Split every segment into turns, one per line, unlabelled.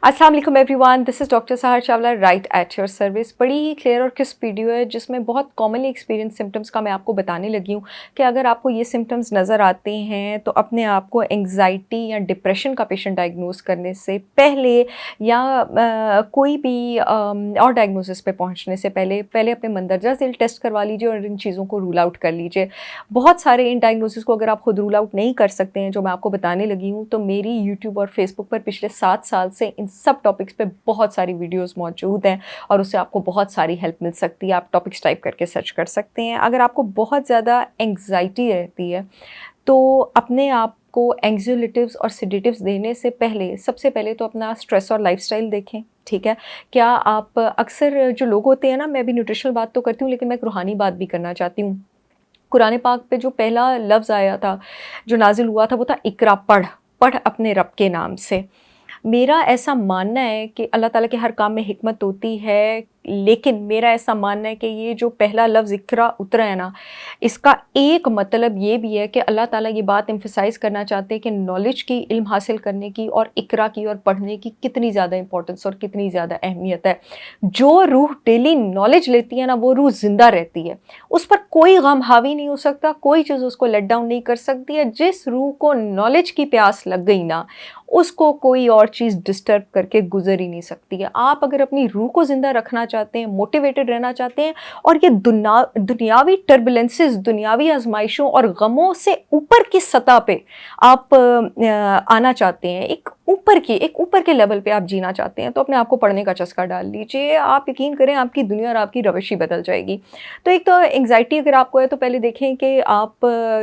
अस्सलाम वालेकुम everyone, this is doctor सहर Chawla right at your service. बड़ी ही क्लियर और क्रिस्प वीडियो है जिसमें बहुत कॉमनली एक्सपीरियंस सिम्टम्स का मैं आपको बताने लगी हूँ कि अगर आपको ये सिम्टम्स नज़र आते हैं तो अपने आप को एंग्जाइटी या डिप्रेशन का पेशेंट डायग्नोस करने से पहले या कोई भी और डायग्नोसिस पे पहुँचने से पहले पहले अपने मंदरजा झील टेस्ट करवा लीजिए और इन चीज़ों को रूल आउट कर लीजिए। बहुत सारे इन डायग्नोसिस को अगर आप खुद रूल आउट नहीं कर सकते हैं जो मैं आपको बताने लगी हूँ, तो मेरी यूट्यूब और फेसबुक पर पिछले 7 साल से इन सब टॉपिक्स पे बहुत सारी वीडियोस मौजूद हैं और उससे आपको बहुत सारी हेल्प मिल सकती है। आप टॉपिक्स टाइप करके सर्च कर सकते हैं। अगर आपको बहुत ज़्यादा एंग्जाइटी रहती है तो अपने आप को एंग्जियोलेटिव्स और सेडेटिव्स देने से पहले सबसे पहले तो अपना स्ट्रेस और लाइफस्टाइल देखें। ठीक है, क्या आप अक्सर जो लोग होते हैं ना, मैं भी न्यूट्रिशनल बात तो करती हूँ लेकिन मैं एक रूहानी बात भी करना चाहती हूँ। कुरान पाक पे जो पहला लफ्ज़ आया था, जो नाजिल हुआ था, वो था इकरा, पढ़ पढ़ अपने रब के नाम से। मेरा ऐसा मानना है कि अल्लाह ताला के हर काम में हिकमत होती है, लेकिन मेरा ऐसा मानना है कि ये जो पहला लफ्ज़ इकरा उतरा है ना, इसका एक मतलब ये भी है कि अल्लाह ताला ये बात एम्फसाइज़ करना चाहते हैं कि नॉलेज की, इल्म हासिल करने की और इकरा की और पढ़ने की कितनी ज़्यादा इंपॉर्टेंस और कितनी ज़्यादा अहमियत है। जो रूह डेली नॉलेज लेती है ना, वो रूह ज़िंदा रहती है। उस पर कोई गम हावी नहीं हो सकता, कोई चीज़ उसको लेट डाउन नहीं कर सकती है। जिस रूह को नॉलेज की प्यास लग गई ना, उसको कोई और चीज़ डिस्टर्ब करके गुजर ही नहीं सकती है। आप अगर अपनी रूह को ज़िंदा रखना चाहते हैं, मोटिवेटेड रहना चाहते हैं और ये दुनियावी टर्बुलेंसेस, दुनियावी आजमाइशों और गमों से ऊपर की सतह पे आप आना चाहते हैं, एक ऊपर के लेवल पे आप जीना चाहते हैं, तो अपने आप को पढ़ने का चस्का डाल लीजिए। आप यकीन करें, आपकी दुनिया और आपकी रवश ही बदल जाएगी। तो एक तो एंग्जाइटी अगर आपको है तो पहले देखें कि आप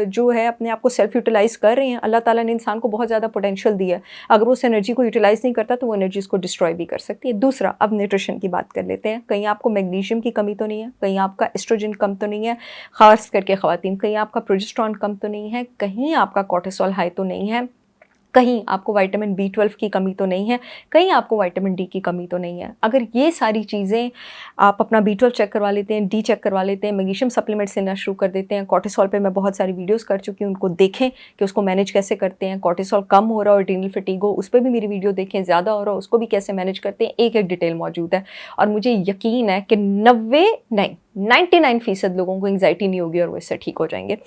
जो है अपने आप को सेल्फ यूटिलाइज़ कर रहे हैं। अल्लाह ताला ने इंसान को बहुत ज़्यादा पोटेंशियल दिया है। अगर वो उस एनर्जी को यूटिलाइज़ नहीं करता तो वो एनर्जी उसको डिस्ट्रॉय भी कर सकती है। दूसरा, अब न्यूट्रिशन की बात कर लेते हैं। कहीं आपको मैग्नीशियम की कमी तो नहीं है, कहीं आपका एस्ट्रोजन कम तो नहीं है, ख़ास करके ख़वातीन, कहीं आपका प्रोजेस्टेरॉन कम तो नहीं है, कहीं आपका कोर्टिसोल हाई तो नहीं है, कहीं आपको विटामिन बी 12 की कमी तो नहीं है, कहीं आपको विटामिन डी की कमी तो नहीं है। अगर ये सारी चीज़ें आप अपना बी 12 चेक करवा लेते हैं, डी चेक करवा लेते हैं, मैग्नीशियम सप्लीमेंट्स लेना शुरू कर देते हैं, कोर्टिसोल पे मैं बहुत सारी वीडियोस कर चुकी हूँ, उनको देखें कि उसको मैनेज कैसे करते हैं। कोर्टिसोल कम हो रहा हो, एड्रीनल फटीग हो, उस पर भी मेरी वीडियो देखें, ज़्यादा हो रहा हो उसको भी कैसे मैनेज करते हैं, एक एक डिटेल मौजूद है। और मुझे यकीन है कि 99% लोगों को एंग्जाइटी नहीं होगी और वो इससे ठीक हो जाएंगे।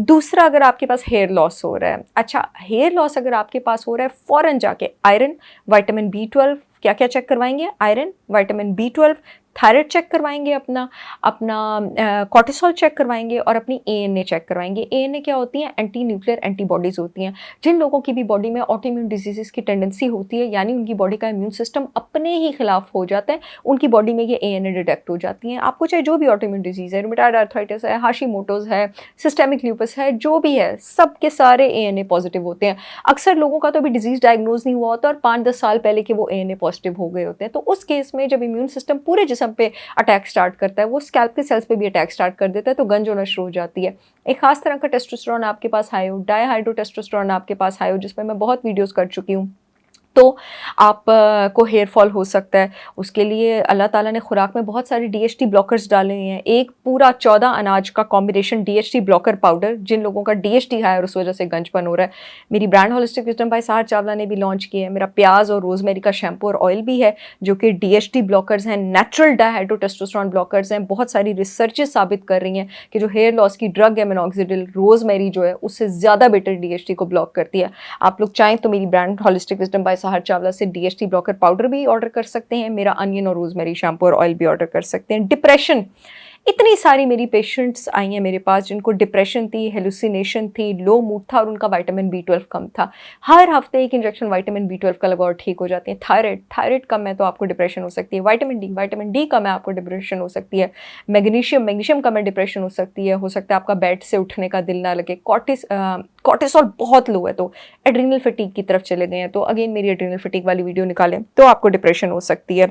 दूसरा, अगर आपके पास हेयर लॉस हो रहा है, अच्छा हेयर लॉस अगर आपके पास हो रहा है, फ़ौरन जाके आयरन, विटामिन बी 12, क्या क्या चेक करवाएंगे? Iron, vitamin B 12, thyroid check करवाएंगे, अपना कोर्टिसोल चेक करवाएंगे और अपनी एएनए चेक करवाएंगे। एएनए क्या होती हैं? एंटी न्यूक्लियर एंटीबॉडीज़ होती हैं। जिन लोगों की भी बॉडी में ऑटोइम्यून डिजीज़ की टेंडेंसी होती है, यानी उनकी बॉडी का इम्यून सिस्टम अपने ही खिलाफ हो जाता है, उनकी बॉडी में ये एएनए डिटेक्ट हो जाती हैं। आपको चाहे जो भी ऑटोइम्यून डिजीज़ है, रूमेटॉइड आर्थराइटिस है, हाशिमोटोज़ है, सिस्टेमिक ल्यूपस है, जो भी है, सबके सारे एएनए पॉजिटिव होते हैं। अक्सर लोगों का तो अभी डिजीज़ डायग्नोज नहीं हुआ होता और 5-10 साल पहले के वो एएनए पॉजिटिव हो गए होते हैं। तो उस केस में जब इम्यून सिस्टम पूरे जिस्म पे अटैक स्टार्ट करता है, वो स्कैल्प के सेल्स पे भी अटैक स्टार्ट कर देता है, तो गंज होना शुरू हो जाती है। एक खास तरह का टेस्टोस्टेरोन आपके पास हाई हो, डायहाइड्रोटेस्टोस्टेरोन आपके पास हाई हो, जिसमें मैं बहुत वीडियोस कर चुकी हूँ, तो आप को हेयर फॉल हो सकता है। उसके लिए अल्लाह ताला ने खुराक में बहुत सारे डीएचटी ब्लॉकर्स डाले हैं। एक पूरा 14 अनाज का कॉम्बिनेशन डीएचटी ब्लॉकर पाउडर, जिन लोगों का डीएचटी है और उस वजह से गंजपन हो रहा है, मेरी ब्रांड होलिस्टिक विजडम बाय सहर चावला ने भी लॉन्च किया है। मेरा प्याज और रोजमेरी का शैम्पू और ऑयल भी है जो कि डीएचटी ब्लॉकर्स हैं, नेचुरल डायहाइड्रोटेस्टोस्टेरोन ब्लॉकर्स हैं। बहुत सारी रिसर्चेस साबित कर रही हैं कि जो हेयर लॉस की ड्रग है मिनॉक्सिडिल, रोजमेरी जो है उससे ज़्यादा बेटर डीएचटी को ब्लॉक करती है। आप लोग चाहें तो मेरी ब्रांड होलिस्टिक विजडम बाय सहर चावला से डीएचटी ब्लॉकर पाउडर भी ऑर्डर कर सकते हैं, मेरा अनियन और रोजमेरी शैम्पू और ऑयल भी ऑर्डर कर सकते हैं। डिप्रेशन, इतनी सारी मेरी पेशेंट्स आई हैं मेरे पास जिनको डिप्रेशन थी, हेलुसिनेशन थी, लो मूड था और उनका विटामिन बी 12 कम था। हर हफ्ते एक इंजेक्शन विटामिन बी 12 का लगाओ, ठीक हो जाती है। थायराइड कम है तो आपको डिप्रेशन हो सकती है। विटामिन डी कम है, आपको डिप्रेशन हो सकती है। मैग्नीशियम कम है, डिप्रेशन हो सकती है। हो सकता है आपका बेड से उठने का दिल ना लगे। कोर्टिसोल बहुत लो है तो एड्रीनल फटीग की तरफ चले गए हैं, तो अगेन मेरी एड्रीनल फटीग वाली वीडियो निकालें तो आपको डिप्रेशन हो सकती है।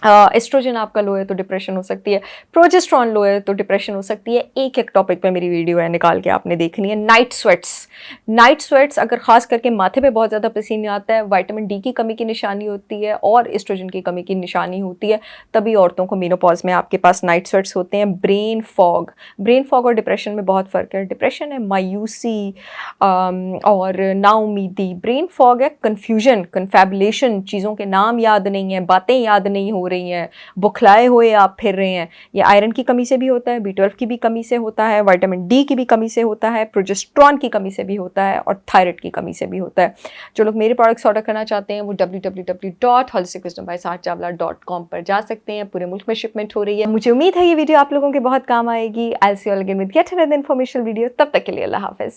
एस्ट्रोजन आपका लो है तो डिप्रेशन हो सकती है, प्रोजेस्टेरॉन लो है तो डिप्रेशन हो सकती है। एक एक टॉपिक पे मेरी वीडियो है, निकाल के आपने देखनी है। नाइट स्वेट्स, नाइट स्वेट्स अगर खास करके माथे पे बहुत ज़्यादा पसीने आता है, विटामिन डी की कमी की निशानी होती है और एस्ट्रोजन की कमी की निशानी होती है, तभी औरतों को मेनोपॉज में आपके पास नाइट स्वेट्स होते हैं। ब्रेन फॉग, ब्रेन फॉग और डिप्रेशन में बहुत फ़र्क है। डिप्रेशन है मायूसी और नाउमीदी, ब्रेन फॉग है कन्फ्यूजन, कन्फैबुलेशन, चीज़ों के नाम याद नहीं है, बातें याद नहीं हो रही हैं, बुखलाए हुए आप फिर रहे हैं। ये आयरन की कमी से भी होता है, B12 की भी कमी से होता है, विटामिन डी की भी कमी से होता है, प्रोजेस्टेरॉन की कमी से भी होता है और थायराइड की कमी से भी होता है। जो लोग मेरे प्रोडक्ट्स ऑर्डर करना चाहते हैं वो www.holisticwisdombysaharchawla.com पर जा सकते हैं। पूरे मुल्क में शिपमेंट हो रही है। मुझे उम्मीद है ये वीडियो आप लोगों के बहुत काम आएगी। I will see you again with yet another informational video. तब तक के लिए अल्लाह हाफ़िज़।